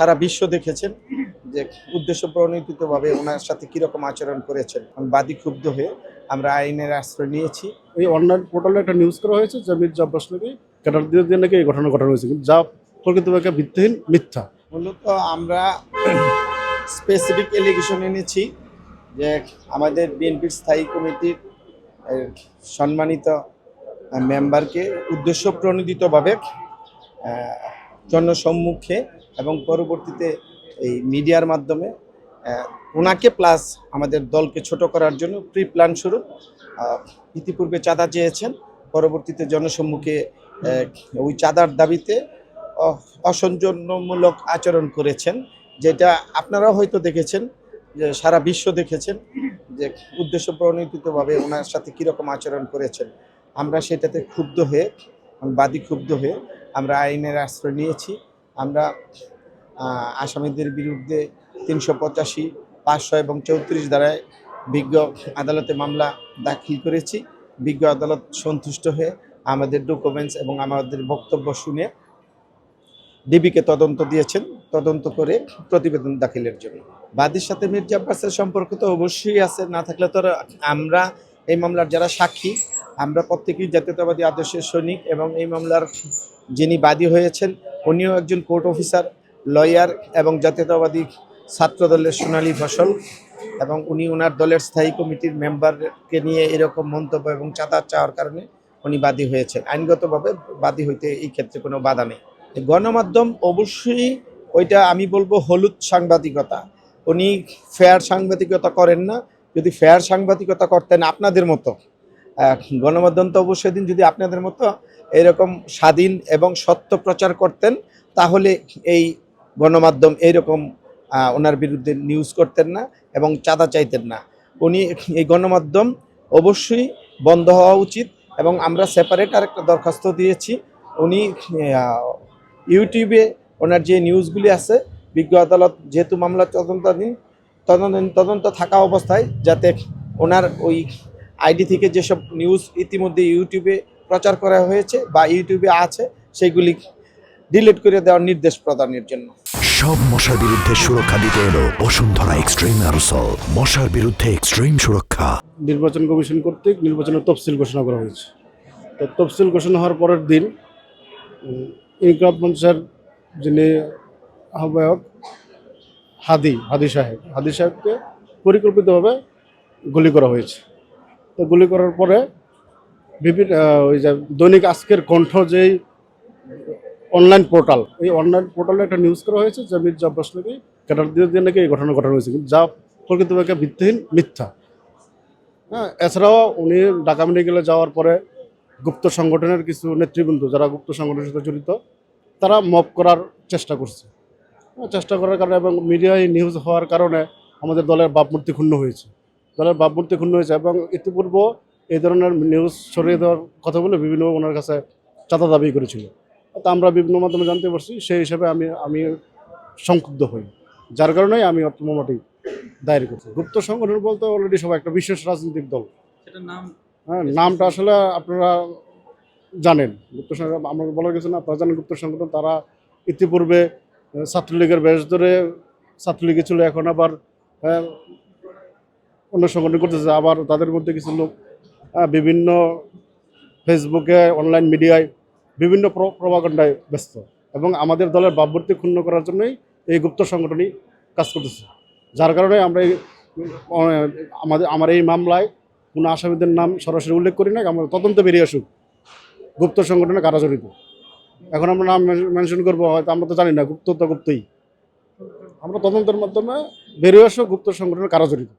সারা বিশ্ব দেখেছেন যে উদ্দেশ্য প্রণোদিতভাবে ওনার সাথে কিরকম আচরণ করেছেন। বাদী ক্ষুব্ধ হয়ে আমরা আইনের আশ্রয় নিয়েছি। এই অনলাইন পোর্টালে একটা নিউজ করা হয়েছে যে মির্জা আব্বাস নাকি ক্যাডার দিয়ে নাকি এই ঘটনা ঘটানো হয়েছে, যা প্রকৃতপক্ষে ভিত্তিহীন, মিথ্যা। মূলত আমরা স্পেসিফিক এলিগেশন এনেছি যে আমাদের বিএনপির স্থায়ী কমিটির সম্মানিত মেম্বারকে উদ্দেশ্য প্রণোদিতভাবে জনসম্মুখে এবং পরবর্তীতে এই মিডিয়ার মাধ্যমে ওনাকে প্লাস আমাদের দলকে ছোট করার জন্য প্রি প্ল্যান স্বরূপ ইতিপূর্বে চাঁদা চেয়েছেন, পরবর্তীতে জনসম্মুখে ওই চাঁদার দাবিতে অসৌজন্যমূলক আচরণ করেছেন, যেটা আপনারাও হয়তো দেখেছেন, যে সারা বিশ্ব দেখেছেন যে উদ্দেশ্য প্রণোদিতভাবে ওনার সাথে কীরকম আচরণ করেছেন। আমরা সেটাতে ক্ষুব্ধ হয়ে, বাদী ক্ষুব্ধ হয়ে আমরা আইনের আশ্রয় নিয়েছি। আমরা আসামিদের বিরুদ্ধে 385, 500 এবং 34 ধারায় বিজ্ঞ আদালতে মামলা দাখিল করেছি। বিজ্ঞ আদালত সন্তুষ্ট হয়ে আমাদের ডকুমেন্টস এবং আমাদের বক্তব্য শুনে ডিবিকে তদন্ত দিয়েছেন, তদন্ত করে প্রতিবেদন দাখিলের জন্য। বাদীর সাথে মির্জা আব্বাসের সম্পর্ক তো অবশ্যই আছে, না থাকলে তো আমরা এই মামলার যারা সাক্ষী, আমরা প্রত্যেকেই জাতীয়তাবাদী আদর্শের সৈনিক এবং এই মামলার যিনি বাদী হয়েছেন উনিও একজন কোর্ট অফিসার, লয়ার এবং জাতীয়তাবাদী ছাত্র দলের সোনালী ফসল, এবং উনি ওনার দলের স্থায়ী কমিটির মেম্বারকে নিয়ে এরকম মন্তব্য এবং চাঁদা চাওয়ার কারণে উনি বাদী হয়েছেন। আইনগতভাবে বাদী হইতে এই ক্ষেত্রে কোনো বাধা নেই। গণমাধ্যম অবশ্যই ওইটা আমি বলবো হলুদ সাংবাদিকতা। উনি ফেয়ার সাংবাদিকতা করেন না। যদি ফেয়ার সাংবাদিকতা করতেন আপনাদের মতো, গণমাধ্যম তো অবশ্যই দিন যদি আপনাদের মতো এরকম স্বাধীন এবং সত্য প্রচার করতেন, তাহলে এই গণমাধ্যম এইরকম ওনার বিরুদ্ধে নিউজ করতেন না এবং চাঁদা চাইতেন না। উনি এই গণমাধ্যম অবশ্যই বন্ধ হওয়া উচিত, এবং আমরা সেপারেট আরেকটা দরখাস্ত দিয়েছি। উনি ইউটিউবে ওনার যে নিউজগুলি আছে, বিজ্ঞ আদালত যেহেতু মামলা তদন্ত থাকা অবস্থায় যাতে ওনার ওই আইডি থেকে যেসব নিউজ ইতিমধ্যে ইউটিউবে প্রচার করা হয়েছে বা ইউটিউবে আছে, সেগুলি ডিলিট করে দেওয়ার নির্দেশ প্রদানের জন্য। সব মশার বিরুদ্ধে সুরক্ষা দিতে এলো বসুন্ধরা এক্সট্রিম অ্যারোসল, মশার বিরুদ্ধে এক্সট্রিম সুরক্ষা। নির্বাচন কমিশন কর্তৃক নির্বাচনের তফসিল ঘোষণা করা হয়েছে। তো তফসিল ঘোষণা হওয়ার পরের দিন ইনকলাব মঞ্চের যিনি আহ্বায়ক হাদি সাহেবকে পরিকল্পিতভাবে গুলি করা হয়েছে। তো গুলি করার পরে বিভিন্ন ওই যে দৈনিক আজকের কণ্ঠ যেই অনলাইন পোর্টাল, এই অনলাইন পোর্টালে একটা নিউজ করা হয়েছে যে মির্জা আব্বাস নাকি ক্যাডার দিয়ে নাকি এই ঘটনা ঘটানো হয়েছে, যা প্রকৃতপক্ষে ভিত্তিহীন, মিথ্যা। হ্যাঁ, এছাড়াও উনি ঢাকা মেডিকেলে যাওয়ার পরে গুপ্ত সংগঠনের কিছু নেতৃবৃন্দ যারা গুপ্ত সংগঠনের সাথে জড়িত, তারা মব করার চেষ্টা করছে। চেষ্টা করার কারণে এবং মিডিয়ায় নিউজ হওয়ার কারণে আমাদের দলের ভাবমূর্তি ক্ষুণ্ণ হয়েছে। এবং ইতিপূর্বে এই ধরনের নিউজ ছড়িয়ে দেওয়ার কথা বলে বিভিন্ন ওনার কাছে চাঁদা দাবি করেছিল। তা আমরা বিভিন্ন মাধ্যমে জানতে পারছি, সেই হিসাবে আমি সংক্ষুব্ধ হই, যার কারণেই আমি মামলাটি দায়ের করছি। গুপ্ত সংগঠন বলতে অলরেডি সবাই একটা বিশেষ রাজনৈতিক দল, হ্যাঁ, নামটা আসলে আপনারা জানেন। গুপ্ত সংগঠন আমার বলার কিছু না, আপনারা জানেন গুপ্ত সংগঠন। তারা ইতিপূর্বে ছাত্রলীগের বেশ ধরে ছাত্রলীগে ছিল, এখন আবার অন্য সংগঠন করতেছে। আবার তাদের মধ্যে কিছু লোক বিভিন্ন ফেসবুকে, অনলাইন মিডিয়ায় বিভিন্ন প্রপাগান্ডায় ব্যস্ত, এবং আমাদের দলের ভাবমূর্তি ক্ষুণ্ণ করার জন্যই এই গুপ্ত সংগঠনই কাজ করতেছে। যার কারণে আমরা আমার এই মামলায় কোনো আসামিদের নাম সরাসরি উল্লেখ করি না। আমরা তদন্ত বেরিয়ে আসুক গুপ্ত সংগঠনে কারা জড়িত। এখন আমরা নাম মেনশন করবো, হয়তো আমরা তো জানি না, গুপ্ত তো গুপ্তই। আমরা তদন্তের মাধ্যমে বেরিয়ে আসুক গুপ্ত সংগঠনে কারা জড়িত।